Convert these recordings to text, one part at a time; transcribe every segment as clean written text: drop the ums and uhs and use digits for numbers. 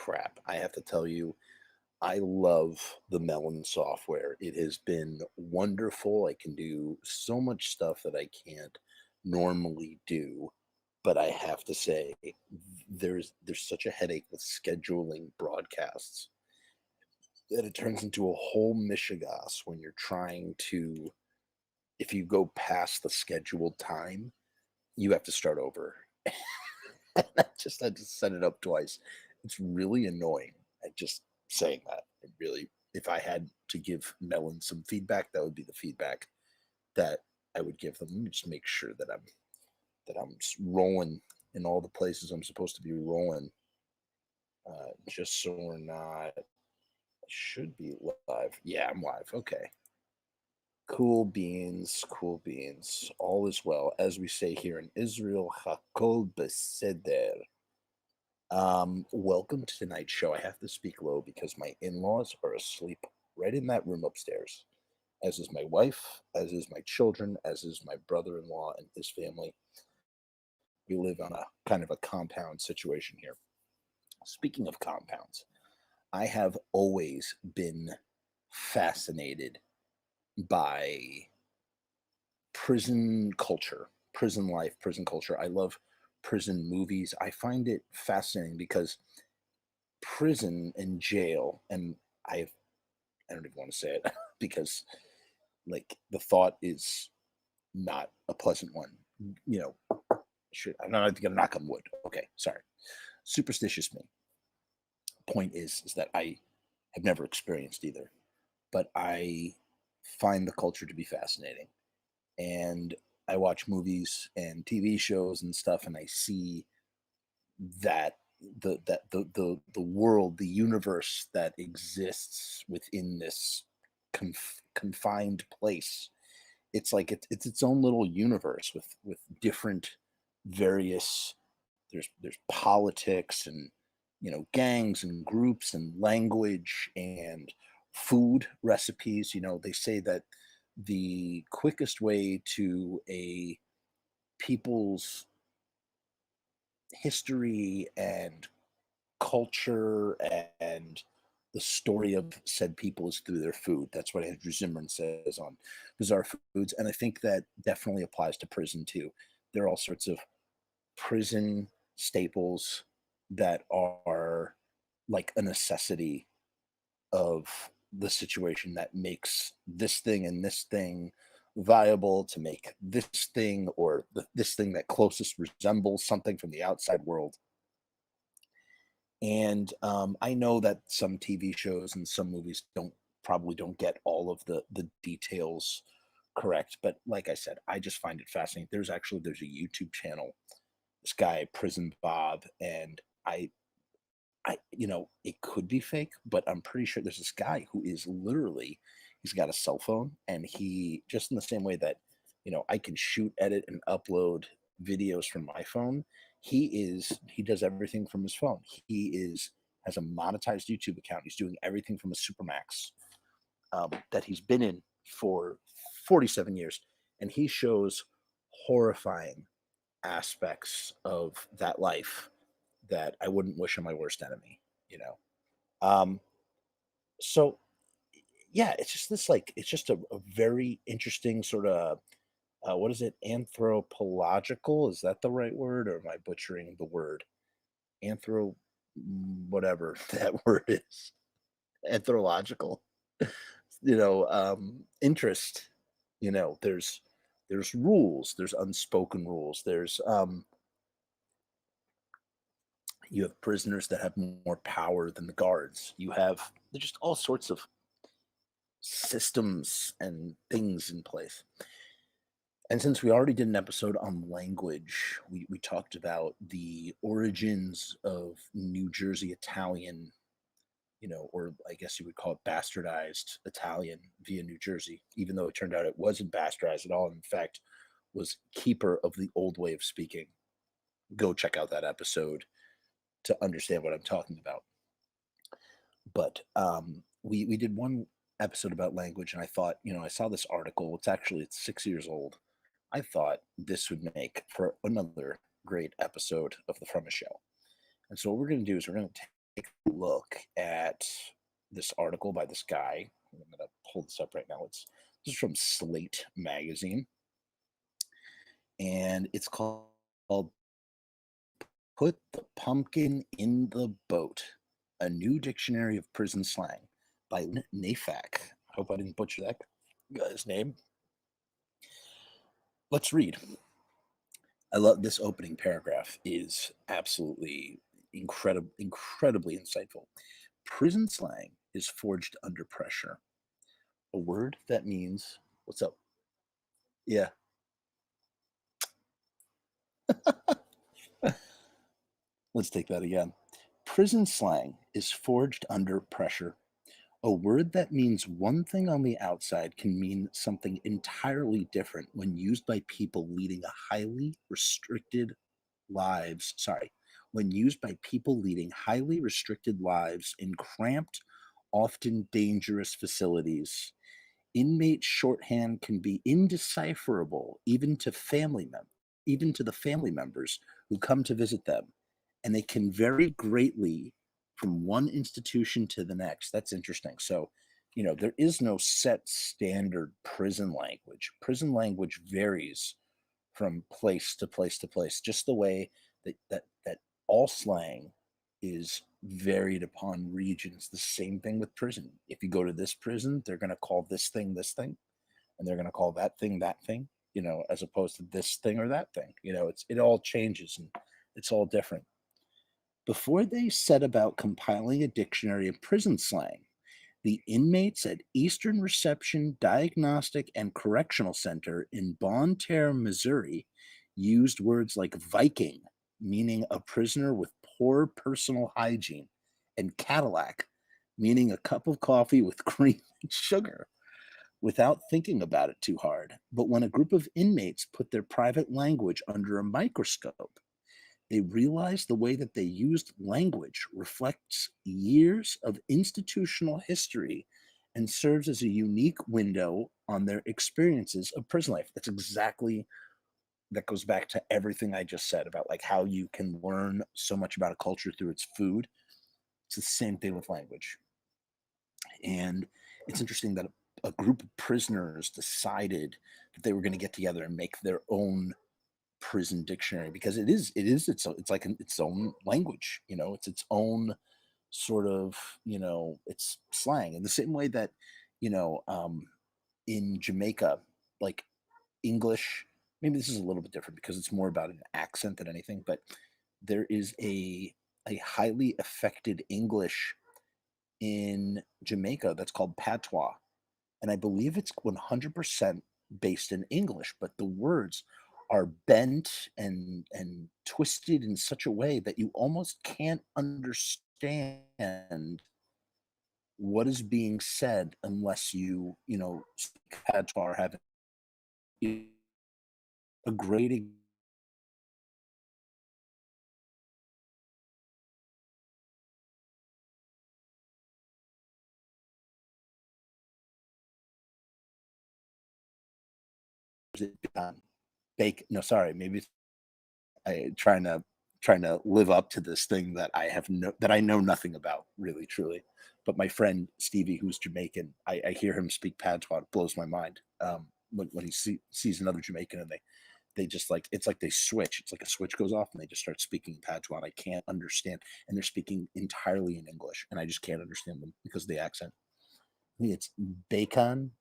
crap. I have to tell you, I love the Melon software. It has been wonderful. I can do so much stuff that I can't normally do. But I have to say, there's such a headache with scheduling broadcasts that it turns into a whole mishigas when you're trying to, if you go past the scheduled time, you have to start over. I just set it up twice. It's really annoying. I just saying that. It really, if I had to give Melon some feedback, that would be the feedback that I would give them. Let me just make sure that I'm rolling in all the places I'm supposed to be rolling. Just so we're not. I should be live. Yeah, I'm live. Okay. Cool beans, cool beans. All is well, as we say here in Israel. Hakol beseder. Welcome to tonight's show. I have to speak low because my in-laws are asleep right in that room upstairs, as is my wife, as is my children, as is my brother-in-law and his family. We live on a kind of a compound situation here. Speaking of compounds, I have always been fascinated by prison culture, prison life, prison culture. I love prison movies. I find it fascinating because prison and jail, and I don't even want to say it because like the thought is not a pleasant one. You know, I'm not gonna knock on wood. Okay, sorry. Superstitious me. Point is that I have never experienced either, but I find the culture to be fascinating. And I watch movies and TV shows and stuff, and I see that the world, the universe that exists within this confined place. It's like it's its own little universe with different various. There's politics and gangs and groups and language and food recipes. They say that the quickest way to a people's history and culture and the story of said people is through their food. That's what Andrew Zimmern says on Bizarre Foods. And I think that definitely applies to prison too. There are all sorts of prison staples that are like a necessity of the situation that makes this thing and this thing viable to make this thing or this thing that closest resembles something from the outside world. And I know that some TV shows and some movies don't get all of the details correct, but like I said, I just find it fascinating. There's a YouTube channel, this guy Prison Bob, and it could be fake, but I'm pretty sure there's this guy who is literally, he's got a cell phone, and he, just in the same way that, I can shoot, edit, and upload videos from my phone. He does everything from his phone. Has a monetized YouTube account. He's doing everything from a Supermax that he's been in for 47 years, and he shows horrifying aspects of that life that I wouldn't wish on my worst enemy, you know. Um, so yeah, it's just it's just a very interesting sort of what is it? Anthropological? Is that the right word, or am I butchering the word? Anthro, whatever that word is. Anthropological. Interest. There's rules. There's unspoken rules. You have prisoners that have more power than the guards. There's just all sorts of systems and things in place. And since we already did an episode on language, we talked about the origins of New Jersey Italian, or I guess you would call it bastardized Italian via New Jersey, even though it turned out it wasn't bastardized at all. In fact, was keeper of the old way of speaking. Go check out that episode to understand what I'm talking about. But we did one episode about language, and I thought, I saw this article. It's 6 years old. I thought this would make for another great episode of the Frumess Show. And so what we're going to do is we're going to take a look at this article by this guy. I'm going to pull this up right now. This is from Slate magazine, and it's called "Put the Pumpkin in the Boat: A New Dictionary of Prison Slang" by Leon Neyfakh. Hope I didn't butcher that guy's name. Let's read. I love this opening paragraph. Is absolutely incredibly insightful. Prison slang is forged under pressure. A word that means what's up? Yeah. Let's take that again. Prison slang is forged under pressure. A word that means one thing on the outside can mean something entirely different when used by people leading a highly restricted lives. Sorry, when used by people leading highly restricted lives in cramped, often dangerous facilities. Inmate shorthand can be indecipherable even to the family members who come to visit them, and they can vary greatly from one institution to the next. That's interesting. So, there is no set standard prison language. Prison language varies from place to place to place, just the way that all slang is varied upon regions. The same thing with prison. If you go to this prison, they're going to call this thing, and they're going to call that thing, as opposed to this thing or that thing. It all changes and it's all different. Before they set about compiling a dictionary of prison slang, the inmates at Eastern Reception Diagnostic and Correctional Center in Bonne Terre, Missouri, used words like Viking, meaning a prisoner with poor personal hygiene, and Cadillac, meaning a cup of coffee with cream and sugar, without thinking about it too hard. But when a group of inmates put their private language under a microscope, they realized the way that they used language reflects years of institutional history and serves as a unique window on their experiences of prison life. That goes back to everything I just said about like how you can learn so much about a culture through its food. It's the same thing with language. And it's interesting that a group of prisoners decided that they were going to get together and make their own prison dictionary, because it's like its own language. It's its own sort of, it's slang in the same way that, you know um in Jamaica, like English, maybe this is a little bit different because it's more about an accent than anything, but there is a highly affected English in Jamaica that's called patois, and I believe it's 100% based in English, but the words are bent and twisted in such a way that you almost can't understand what is being said unless speak patois or have a great bake. No, sorry, maybe I trying to live up to this thing that I know nothing about, really, truly. But my friend Stevie, who's Jamaican, I hear him speak patois. It blows my mind. When he sees another Jamaican, and they just like, it's like they switch. It's like a switch goes off and they just start speaking patois. And I can't understand, and they're speaking entirely in English, and I just can't understand them because of the accent. I think it's bacon.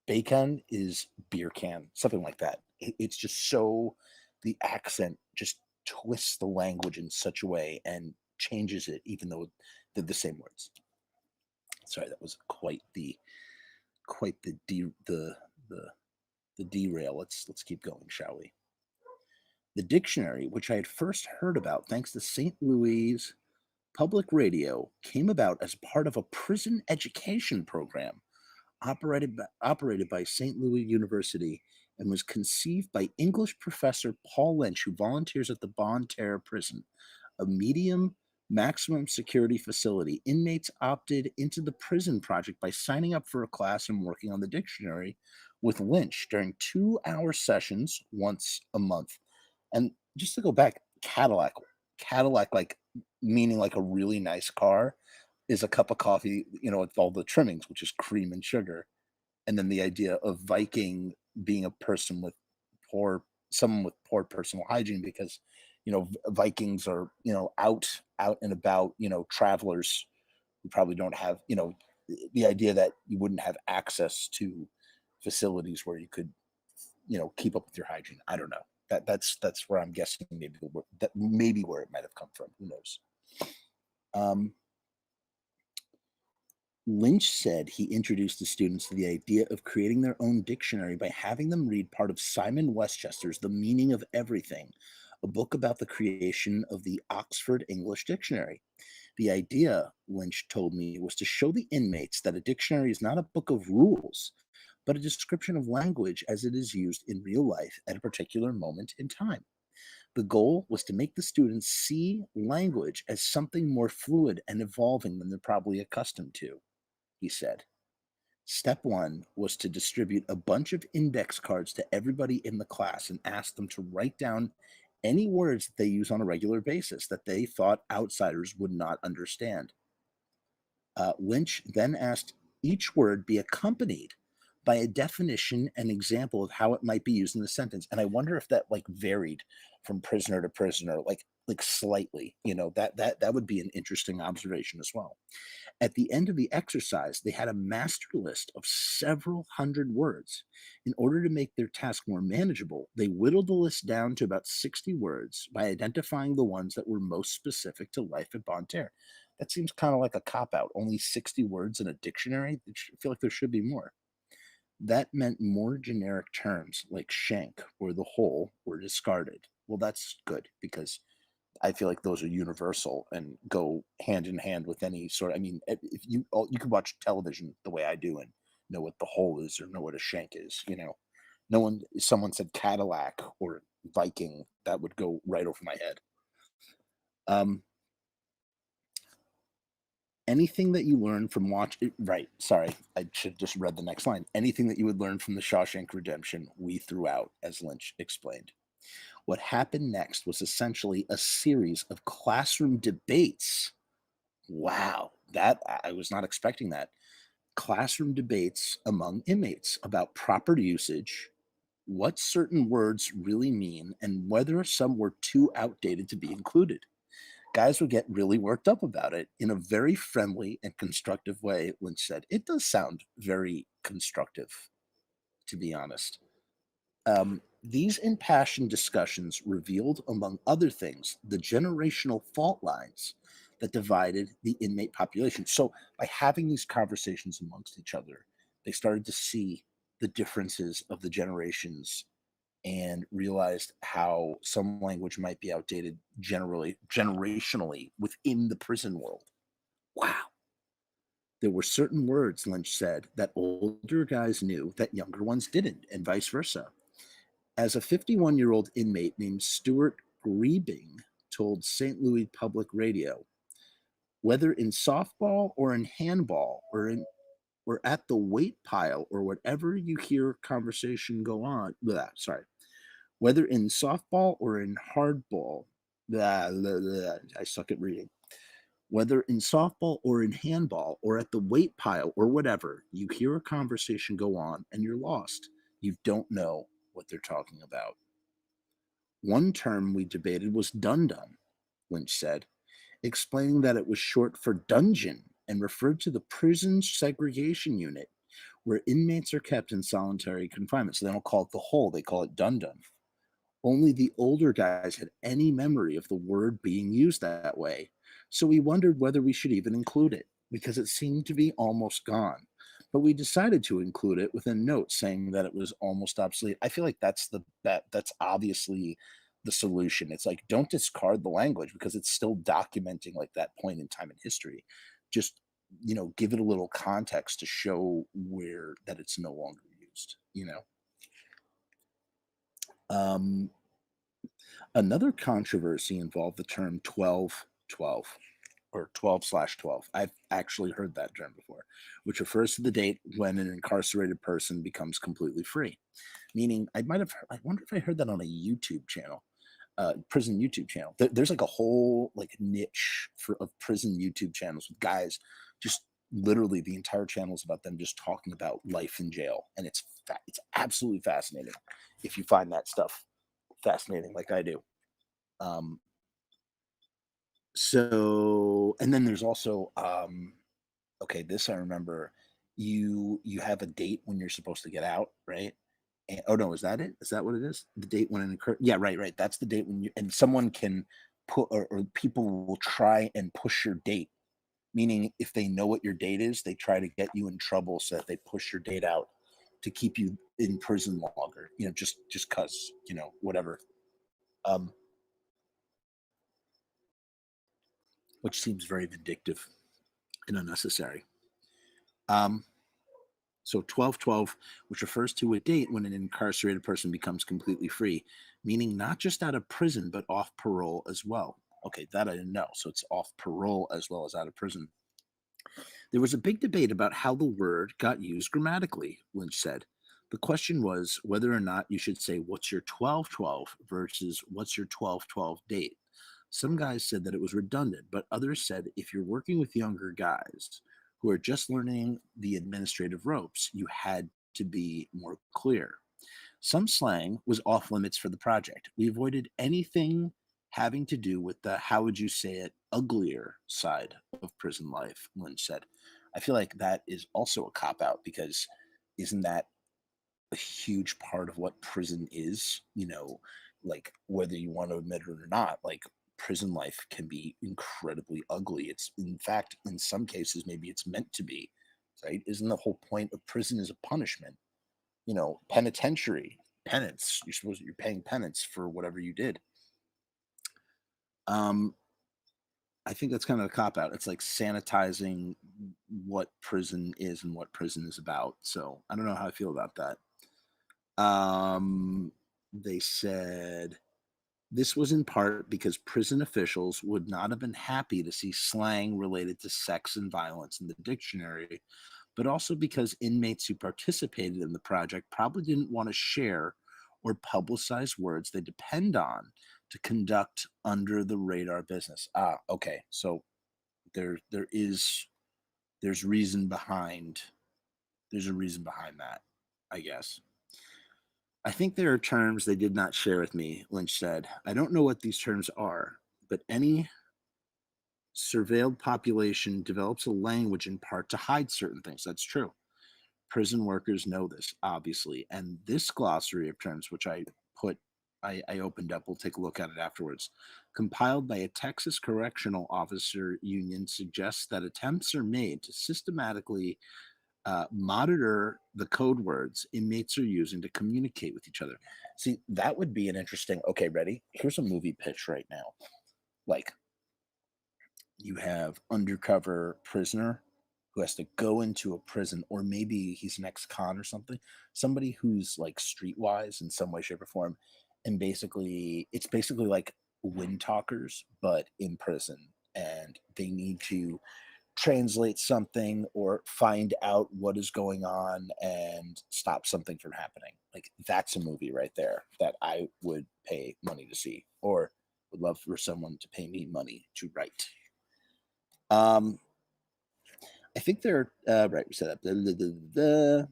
Bacon is beer can, something like that. It's just so, the accent just twists the language in such a way and changes it, even though they're the same words. Sorry, that was quite the the derail. Let's keep going, shall we? The dictionary, which I had first heard about thanks to St. Louis Public Radio, came about as part of a prison education program operated by St. Louis University, and was conceived by English professor Paul Lynch, who volunteers at the Bonne Terre Prison, a medium maximum security facility. Inmates opted into the prison project by signing up for a class and working on the dictionary with Lynch during 2-hour sessions once a month. And just to go back, Cadillac, like meaning like a really nice car, is a cup of coffee, with all the trimmings, which is cream and sugar. And then the idea of Viking being a person with poor someone with poor personal hygiene because, Vikings are, out and about, travelers who probably don't have, the idea that you wouldn't have access to facilities where you could, keep up with your hygiene. I don't know. That's where I'm guessing maybe where it might have come from. Who knows? Um, Lynch said he introduced the students to the idea of creating their own dictionary by having them read part of Simon Westchester's The Meaning of Everything, a book about the creation of the Oxford English Dictionary. The idea, Lynch told me, was to show the inmates that a dictionary is not a book of rules, but a description of language as it is used in real life at a particular moment in time. The goal was to make the students see language as something more fluid and evolving than they're probably accustomed to, he said. Step one was to distribute a bunch of index cards to everybody in the class and ask them to write down any words that they use on a regular basis that they thought outsiders would not understand. Lynch then asked each word be accompanied by a definition and example of how it might be used in the sentence. And I wonder if that like varied from prisoner to prisoner, like slightly. That would be an interesting observation as well. At the end of the exercise, they had a master list of several hundred words. In order to make their task more manageable, they whittled the list down to about 60 words by identifying the ones that were most specific to life at Bonne Terre. That seems kind of like a cop out. Only 60 words in a dictionary? I feel like there should be more. That meant more generic terms like shank or the hole were discarded. Well, that's good because I feel like those are universal and go hand in hand with any sort. I mean, if you could watch television the way I do and know what the hole is or know what a shank is. No one. Someone said Cadillac or Viking, that would go right over my head. Um, Anything that you learn from right? Sorry, I should just read the next line. Anything that you would learn from the Shawshank Redemption, we threw out, as Lynch explained. What happened next was essentially a series of classroom debates. Wow, that I was not expecting that. Classroom debates among inmates about proper usage, what certain words really mean, and whether some were too outdated to be included. Guys would get really worked up about it in a very friendly and constructive way. Lynch said, "It does sound very constructive, to be honest." These impassioned discussions revealed, among other things, the generational fault lines that divided the inmate population. So, by having these conversations amongst each other, they started to see the differences of the generations and realized how some language might be outdated generationally within the prison world. Wow. There were certain words, Lynch said, that older guys knew that younger ones didn't, and vice versa. As a 51-year-old inmate named Stuart Griebing told St. Louis Public Radio, whether in softball or in handball or at the weight pile or whatever you hear conversation go on, whether in softball or in hardball, I suck at reading. Whether in softball or in handball or at the weight pile or whatever, you hear a conversation go on and you're lost. You don't know what they're talking about. One term we debated was dun-dun, Lynch said, explaining that it was short for dungeon and referred to the prison segregation unit where inmates are kept in solitary confinement. So they don't call it the hole, they call it dun-dun. Only the older guys had any memory of the word being used that way, so we wondered whether we should even include it, because it seemed to be almost gone. But we decided to include it with a note saying that it was almost obsolete. I feel like that's obviously the solution. It's like don't discard the language because it's still documenting like that point in time in history. Just give it a little context to show where that it's no longer used. Um, Another controversy involved the term 12/12 or 12/12. I've actually heard that term before, which refers to the date when an incarcerated person becomes completely free. Meaning, I wonder if I heard that on a YouTube channel. prison YouTube channel. There's like a whole like niche of prison YouTube channels with guys just literally the entire channel is about them just talking about life in jail, and it's absolutely fascinating if you find that stuff fascinating like I do. Um, so and then there's also okay, this I remember. You have a date when you're supposed to get out, right? And, oh no, is that it? Is that what it is? The date when it occurs? Yeah, right, right. That's the date when you and someone can put or people will try and push your date. Meaning, if they know what your date is, they try to get you in trouble so that they push your date out to keep you in prison longer. You know, just cause you know whatever. Um, which seems very vindictive and unnecessary. Um, So 1212, which refers to a date when an incarcerated person becomes completely free, meaning not just out of prison, but off parole as well. Okay, that I didn't know. So it's off parole as well as out of prison. There was a big debate about how the word got used grammatically, Lynch said. The question was whether or not you should say, "What's your 1212" versus "What's your 1212 date?" Some guys said that it was redundant, but others said if you're working with younger guys who are just learning the administrative ropes, you had to be more clear. Some slang was off limits for the project. We avoided anything having to do with the how would you say it uglier side of prison life, Lynch said. I feel like that is also a cop out because isn't that a huge part of what prison is? You know, like whether you want to admit it or not, like prison life can be incredibly ugly. It's in fact, in some cases, maybe it's meant to be, right? Isn't the whole point of prison is a punishment? You know, penitentiary, penance. You're paying penance for whatever you did. Um, I think that's kind of a cop out. It's like sanitizing what prison is and what prison is about. So I don't know how I feel about that. They said this was in part because prison officials would not have been happy to see slang related to sex and violence in the dictionary, but also because inmates who participated in the project probably didn't want to share or publicize words they depend on to conduct under the radar business. Ah, okay. So there is there's reason behind there's a reason behind that, I guess. I think there are terms they did not share with me, Lynch said. I don't know what these terms are, but any surveilled population develops a language in part to hide certain things. That's true. Prison workers know this, obviously. And this glossary of terms, which I opened up, we'll take a look at it afterwards, compiled by a Texas Correctional Officer Union, suggests that attempts are made to systematically monitor the code words inmates are using to communicate with each other. See, that would be an interesting. Okay, ready? Here's a movie pitch right now. Like, you have undercover prisoner who has to go into a prison, or maybe he's an ex-con or something, somebody who's like streetwise in some way, shape, or form, and basically, it's basically like wind talkers, but in prison, and they need to translate something or find out what is going on and stop something from happening. Like that's a movie right there that I would pay money to see or would love for someone to pay me money to write. Um, I think they're right. We set up the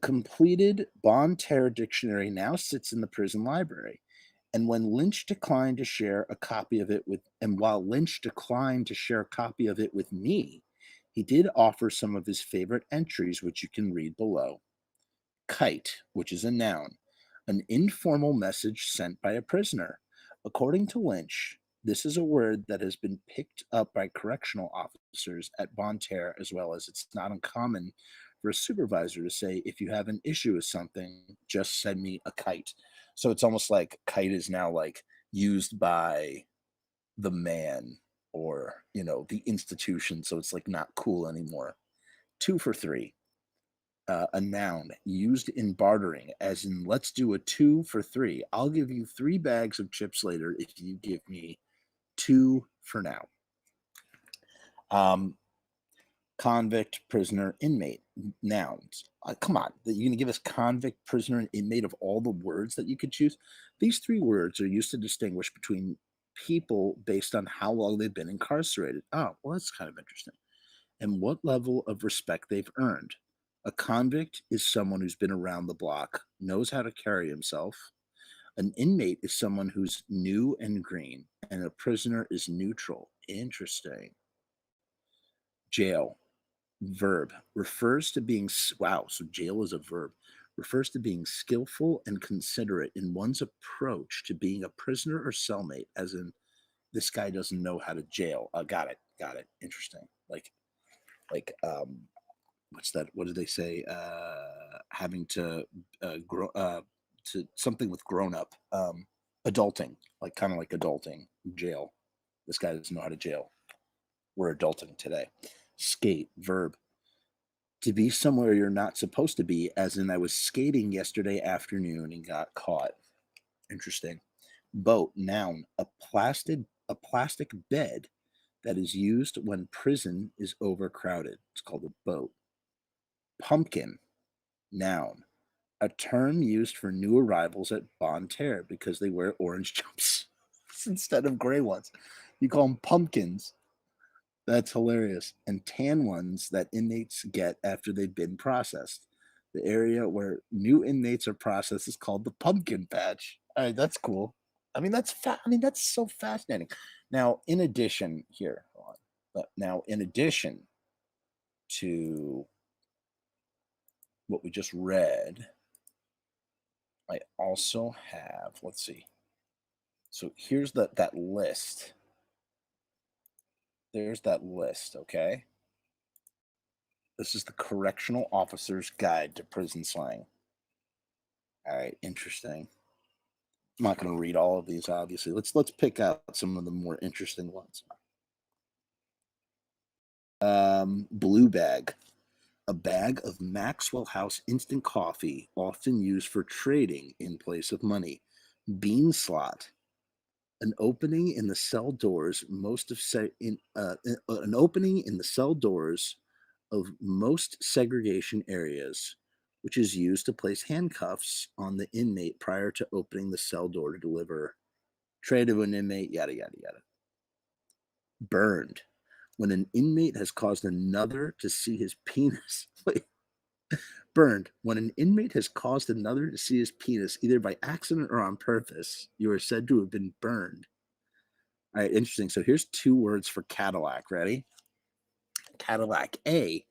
completed Bon Terre dictionary now sits in the prison library. And when Lynch declined to share a copy of it with, and while Lynch declined to share a copy of it with me, he did offer some of his favorite entries, which you can read below. Kite, which is a noun, an informal message sent by a prisoner. According to Lynch, this is a word that has been picked up by correctional officers at Bon Terre, as well as it's not uncommon for a supervisor to say, if you have an issue with something, just send me a kite. So it's almost like kite is now like used by the man or, you know, the institution. So it's like not cool anymore. 2 for 3. A noun used in bartering, as in, let's do a 2 for 3. I'll give you 3 bags of chips later if you give me 2 for now. Um, Convict, prisoner, inmate. Nouns. Come on, you're going to give us convict, prisoner, and inmate of all the words that you could choose? These three words are used to distinguish between people based on how long they've been incarcerated. Oh, well, that's kind of interesting. And what level of respect they've earned. A convict is someone who's been around the block, knows how to carry himself. An inmate is someone who's new and green, and a prisoner is neutral. Interesting. Jail. Verb refers to being, wow, so jail is a verb, refers to being skillful and considerate in one's approach to being a prisoner or cellmate, as in, this guy doesn't know how to jail. Got it, got it. Interesting. What's that? What did they say? Having to grow to something with grown up, adulting, like kind of like adulting, jail. This guy doesn't know how to jail. We're adulting today. Skate, verb, to be somewhere you're not supposed to be, as in I was skating yesterday afternoon and got caught. Interesting. Boat, noun, a plastic bed that is used when prison is overcrowded. It's called a boat. Pumpkin, noun, a term used for new arrivals at Bon Terre because they wear orange jumpsuits instead of gray ones. You call them pumpkins. That's hilarious. And tan ones that inmates get after they've been processed. The area where new inmates are processed is called the pumpkin patch. All right, that's cool. That's so fascinating. Now, in addition, here, hold on. Now, in addition to what we just read, I also have, let's see. So here's that list. There's that list, okay? This is the Correctional Officer's Guide to Prison Slang. All right, interesting. I'm not going to read all of these, obviously. Let's pick out some of the more interesting ones. Blue bag, a bag of Maxwell House instant coffee, often used for trading in place of money. Bean slot, an opening in the cell doors. An opening in the cell doors of most segregation areas, which is used to place handcuffs on the inmate prior to opening the cell door to deliver trade to an inmate, yada, yada, yada. Burned, when an inmate has caused another to see his penis. Wait. Burned, when an inmate has caused another to see his penis, either by accident or on purpose, you are said to have been burned. All right, interesting. So here's two words for Cadillac. Ready? Cadillac. A,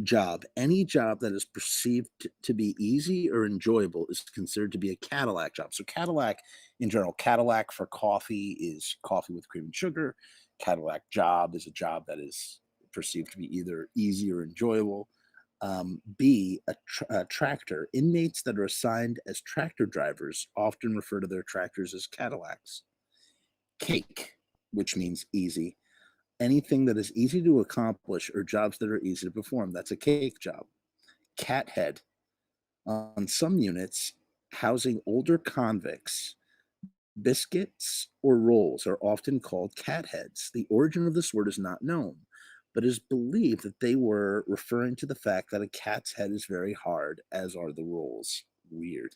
job. Any job that is perceived to be easy or enjoyable is considered to be a Cadillac job. So Cadillac, in general, Cadillac for coffee is coffee with cream and sugar. Cadillac job is a job that is perceived to be either easy or enjoyable. B, a tractor. Inmates that are assigned as tractor drivers often refer to their tractors as Cadillacs. Cake, which means easy. Anything that is easy to accomplish or jobs that are easy to perform. That's a cake job. Cat head. On some units housing older convicts, biscuits or rolls are often called cat heads. The origin of this word is not known, but it is believed that they were referring to the fact that a cat's head is very hard, as are the rolls. Weird.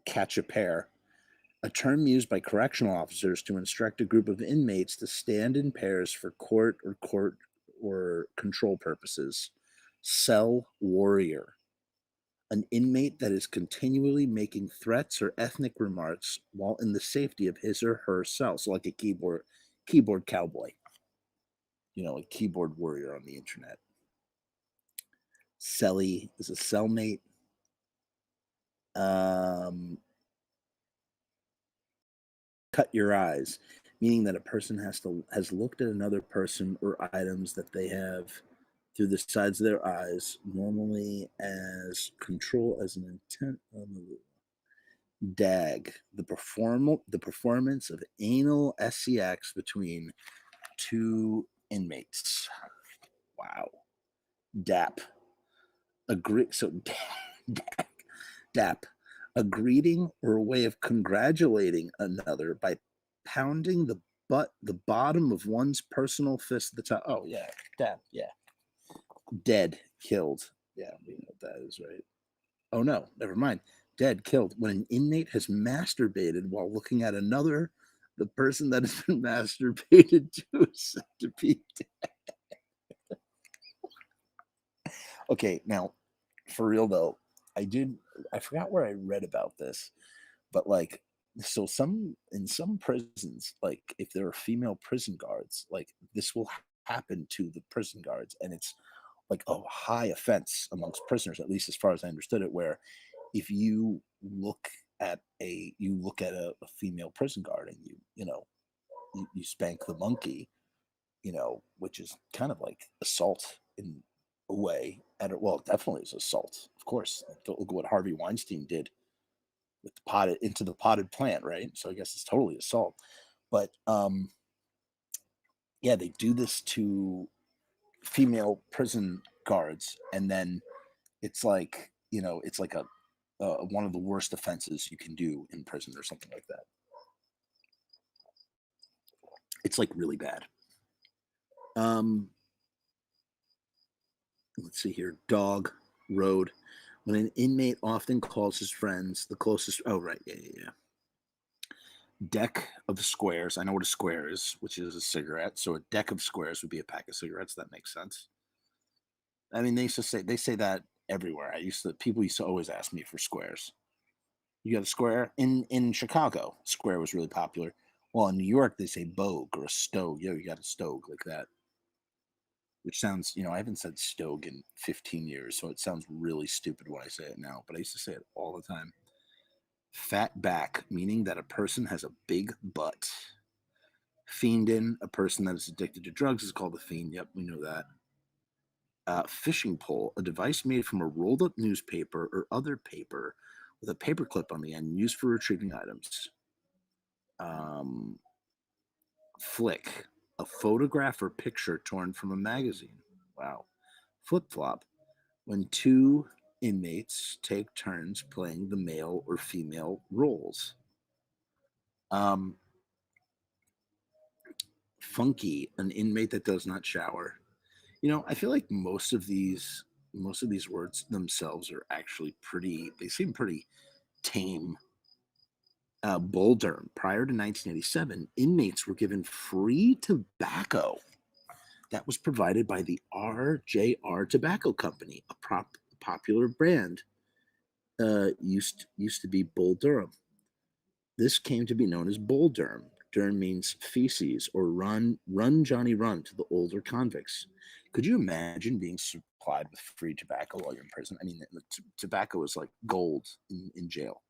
Catch a pair, a term used by correctional officers to instruct a group of inmates to stand in pairs for court or control purposes. Cell warrior, an inmate that is continually making threats or ethnic remarks while in the safety of his or her cell. So like a keyboard cowboy, a keyboard warrior on the internet. Cellie is a cellmate. Cut your eyes, meaning that a person has looked at another person or items that they have through the sides of their eyes, normally as control as an intent. DAG, the performance of anal sex between two inmates. Wow. DAP, DAP, a greeting or a way of congratulating another by pounding the but the bottom of one's personal fist at the top. Oh, yeah. That, yeah. Dead, killed. Yeah, we know what that is, right? Oh, no, never mind. Dead, killed. When an inmate has masturbated while looking at another, the person that has been masturbated to is said to be dead. Okay, now, for real though, I forgot where I read about this, but like, so in some prisons, like if there are female prison guards, like this will happen to the prison guards, and it's like a high offense amongst prisoners, at least as far as I understood it, where if you look at a female prison guard and you spank the monkey, which is kind of like assault in a way. Well, it definitely is assault, of course. Look at what Harvey Weinstein did with the potted plant, right? So I guess it's totally assault. But yeah, they do this to female prison guards, and then it's like a one of the worst offenses you can do in prison or something like that. It's like really bad. Um, let's see here. Dog road. When an inmate often calls his friends, the closest. Oh, right. Yeah, yeah, yeah. Deck of squares. I know what a square is, which is a cigarette. So a deck of squares would be a pack of cigarettes. That makes sense. I mean, they say that everywhere. People used to always ask me for squares. You got a square in Chicago. Square was really popular. Well, in New York, they say bogue or a stogue. Yo, you got a stogue like that, which sounds, I haven't said stogue in 15 years, so it sounds really stupid when I say it now, but I used to say it all the time. Fat back, meaning that a person has a big butt. Fiendin, a person that is addicted to drugs, is called a fiend. Yep, we know that. Fishing pole, a device made from a rolled up newspaper or other paper with a paper clip on the end used for retrieving items. Um, Flick, a photograph or picture torn from a magazine. Wow. Flip flop, when two inmates take turns playing the male or female roles. Um, Funky, an inmate that does not shower. I feel like most of these words themselves are actually they seem pretty tame. Bull Durham. Prior to 1987, inmates were given free tobacco that was provided by the RJR Tobacco Company, a popular brand. Used to be Bull Durham. This came to be known as Bull Durham. Durham means feces or run Johnny run to the older convicts. Could you imagine being supplied with free tobacco while you're in prison? I mean, tobacco is like gold in jail.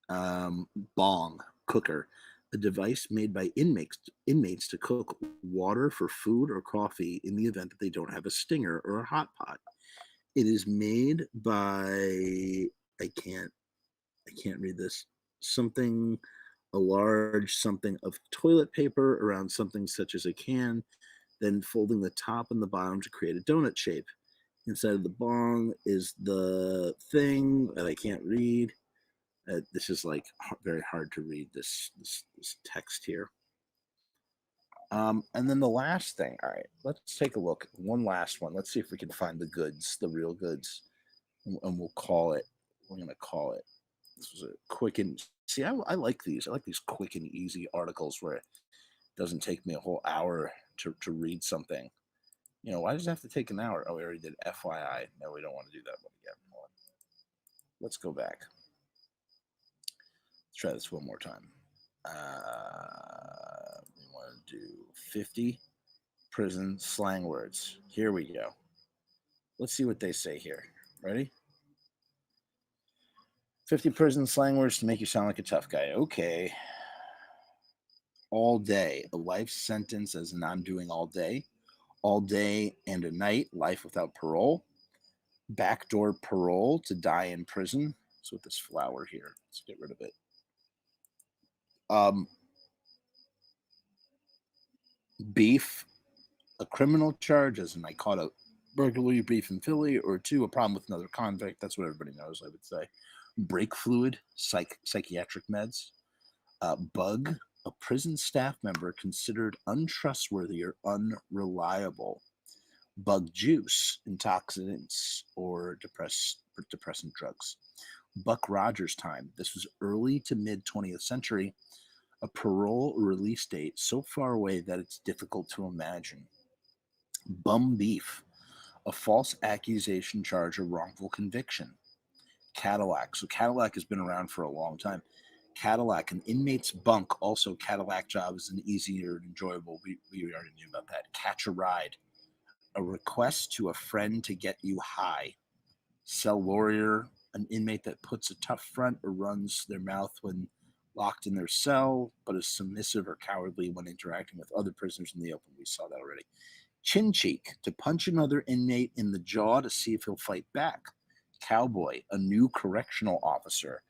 Bong cooker, a device made by inmates to cook water for food or coffee in the event that they don't have a stinger or a hot pot. It is made by I can't I can't read this. Something a large something of toilet paper around something such as a can, then folding the top and the bottom to create a donut shape. Inside of the bong is the thing that I can't read. This is like very hard to read this text here. And then the last thing. All right, let's take a look. One last one. Let's see if we can find the goods, the real goods, and we'll call it. We're gonna call it. This was a quick and see. I like these. I like these quick and easy articles where it doesn't take me a whole hour to read something. Why does it have to take an hour? Oh, we already did FYI. No, we don't want to do that one again. Hold on. Let's go back. Let's try this one more time. We want to do 50 prison slang words. Here we go. Let's see what they say here. Ready? 50 prison slang words to make you sound like a tough guy. Okay. All day, a life sentence as in I'm doing all day. All day and a night, life without parole. Backdoor parole, to die in prison. So with this flower here, let's get rid of it. Beef, a criminal charge, as in I caught a burglary beef in Philly, or two, a problem with another convict. That's what everybody knows, I would say. Brake fluid, psychiatric meds. Bug, a prison staff member considered untrustworthy or unreliable. Bug juice, intoxicants, or depressant drugs. Buck Rogers time. This was early to mid 20th century, a parole release date so far away that it's difficult to imagine. Bum beef, a false accusation charge or wrongful conviction. Cadillac. So Cadillac has been around for a long time. Cadillac, an inmate's bunk. Also, Cadillac job is an easier and enjoyable. We already knew about that. Catch a ride. A request to a friend to get you high. Cell warrior, an inmate that puts a tough front or runs their mouth when locked in their cell, but is submissive or cowardly when interacting with other prisoners in the open. We saw that already. Chin cheek, to punch another inmate in the jaw to see if he'll fight back. Cowboy, a new correctional officer.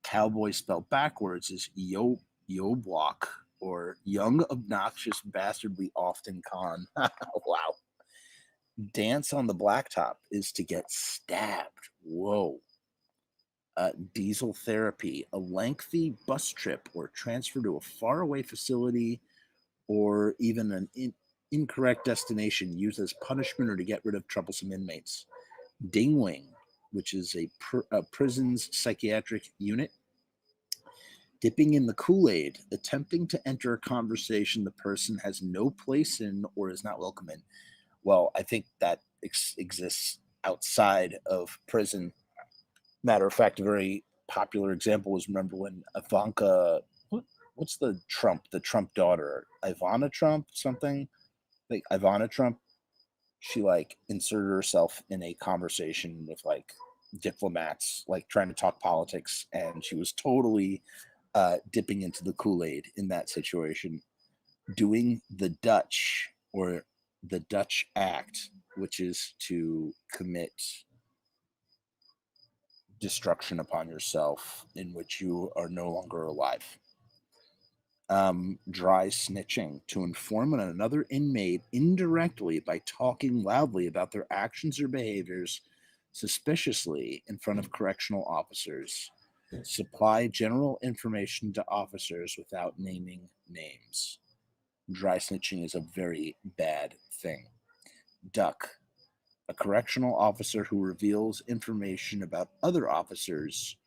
Cowboy spelled backwards is Yoblock, or young, obnoxious bastard we often con. Wow. Dance on the blacktop is to get stabbed. Whoa. Diesel therapy, a lengthy bus trip or transfer to a faraway facility or even an incorrect destination used as punishment or to get rid of troublesome inmates. Dingwing, which is a prison's psychiatric unit. Dipping in the Kool-Aid, attempting to enter a conversation the person has no place in or is not welcome in. Well, I think that exists outside of prison. Matter of fact, a very popular example is, remember when Ivanka, what's the Trump daughter, Ivana Trump, something like Ivana Trump, she like inserted herself in a conversation with like diplomats, like trying to talk politics, and she was totally dipping into the Kool-Aid in that situation. Doing the Dutch, or the Dutch act, which is to commit destruction upon yourself in which you are no longer alive. Dry snitching, to inform on another inmate indirectly by talking loudly about their actions or behaviors suspiciously in front of correctional officers. Supply general information to officers without naming names. Dry snitching is a very bad thing. Duck, a correctional officer who reveals information about other officers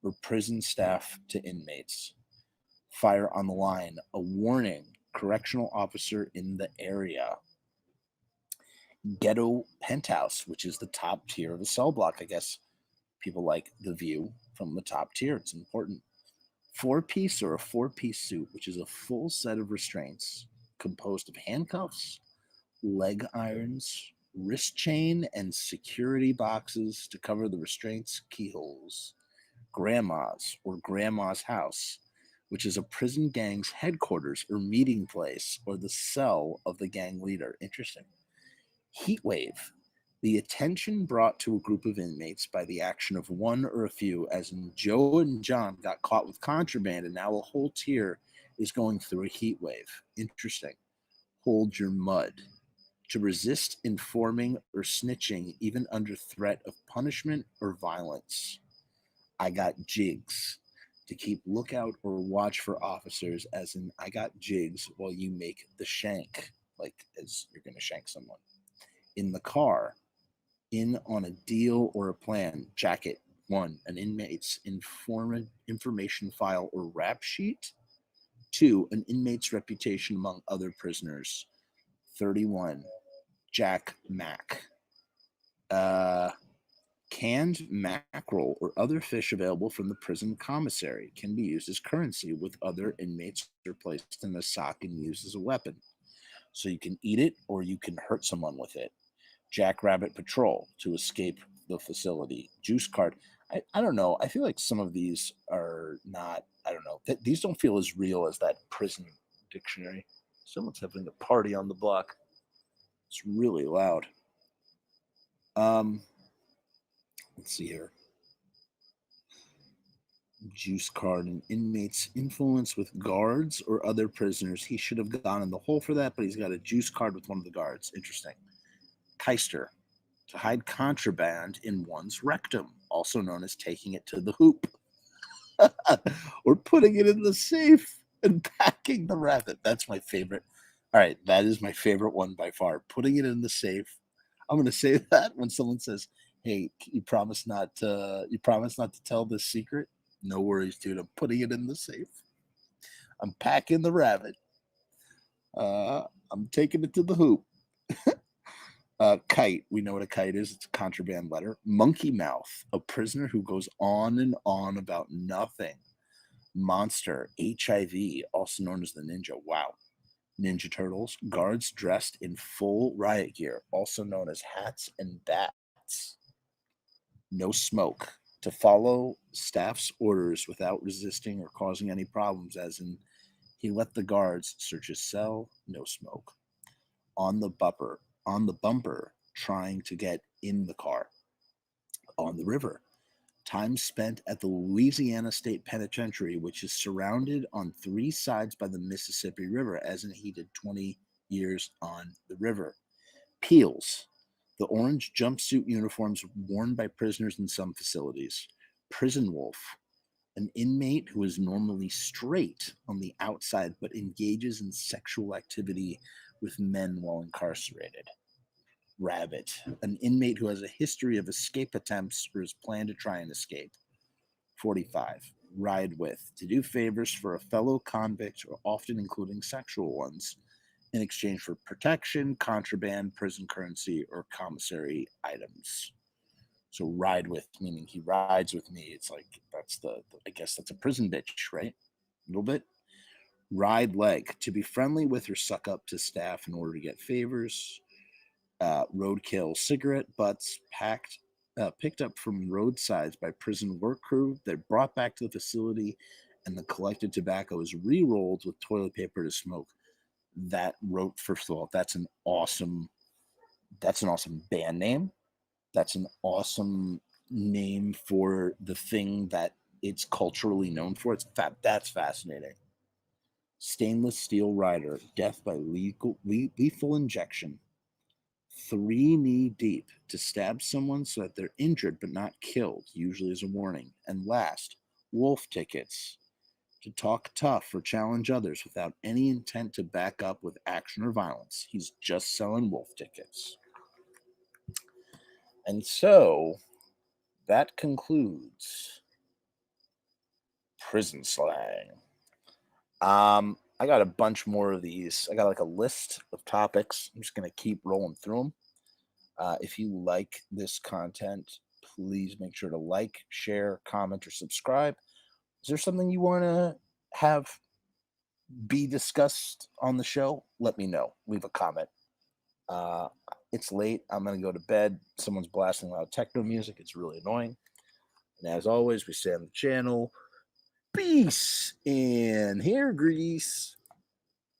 or prison staff to inmates. Fire on the line, a warning, correctional officer in the area. Ghetto penthouse, which is the top tier of a cell block. I guess people like the view from the top tier. It's important. Four-piece or a four-piece suit, which is a full set of restraints composed of handcuffs, leg irons, wrist chain, and security boxes to cover the restraints' keyholes. Grandma's or grandma's house, which is a prison gang's headquarters or meeting place or the cell of the gang leader. Interesting. Heat wave, the attention brought to a group of inmates by the action of one or a few, as in Joe and John got caught with contraband and now a whole tier is going through a heat wave. Interesting. Hold your mud, to resist informing or snitching even under threat of punishment or violence. I got jigs, to keep lookout or watch for officers, as in I got jigs while you make the shank, like as you're going to shank someone. In the car, in on a deal or a plan. Jacket, 1, an inmate's information file or rap sheet. 2, an inmate's reputation among other prisoners. 31, Jack Mac. Canned mackerel or other fish available from the prison commissary can be used as currency with other inmates or placed in a sock and used as a weapon. So you can eat it or you can hurt someone with it. Jackrabbit patrol, to escape the facility. Juice card. I don't know. I feel like some of these are not, I don't know. These don't feel as real as that prison dictionary. Someone's having a party on the block. It's really loud. Let's see here. Juice card, an inmate's influence with guards or other prisoners. He should have gone in the hole for that, but he's got a juice card with one of the guards. Interesting. Keister, to hide contraband in one's rectum, also known as taking it to the hoop or putting it in the safe. Unpacking the rabbit. That's my favorite. All right, that is my favorite one by far. Putting it in the safe. I'm going to say that when someone says, "Hey, you promise not to tell this secret?" No worries, dude. I'm putting it in the safe. I'm packing the rabbit. I'm taking it to the hoop. Kite. We know what a kite is. It's a contraband letter. Monkey mouth. A prisoner who goes on and on about nothing. Monster. HIV, also known as the ninja. Wow. Ninja Turtles. Guards dressed in full riot gear, also known as hats and bats. No smoke. To follow staff's orders without resisting or causing any problems, as in he let the guards search his cell. No smoke. On the bumper, trying to get in the car. On the river. Time spent at the Louisiana State Penitentiary, which is surrounded on three sides by the Mississippi River, as in he did 20 years on the river. Peels. The orange jumpsuit uniforms worn by prisoners in some facilities. Prison wolf. An inmate who is normally straight on the outside but engages in sexual activity with men while incarcerated. Rabbit. An inmate who has a history of escape attempts or is planned to try and escape. 45. Ride with. To do favors for a fellow convict, or often including sexual ones, in exchange for protection, contraband, prison currency, or commissary items. So ride with, meaning he rides with me. It's like I guess that's a prison bitch, right? A little bit. Ride leg. To be friendly with or suck up to staff in order to get favors. Roadkill. Cigarette butts picked up from roadsides by prison work crew. They're brought back to the facility, and the collected tobacco is re-rolled with toilet paper to smoke. First of all, that's an awesome band name. That's an awesome name for the thing that it's culturally known for. That's fascinating. Stainless steel rider. Death by lethal injection. 3 knee deep. To stab someone so that they're injured but not killed, usually as a warning. And last, wolf tickets. To talk tough or challenge others without any intent to back up with action or violence. He's just selling wolf tickets. And so that concludes prison slang. I got a bunch more of these. I got like a list of topics. I'm just going to keep rolling through them. If you like this content, please make sure to like, share, comment, or subscribe. Is there something you want to have be discussed on the show? Let me know. Leave a comment. It's late. I'm going to go to bed. Someone's blasting loud techno music. It's really annoying. And as always, we say on the channel, peace and hair grease.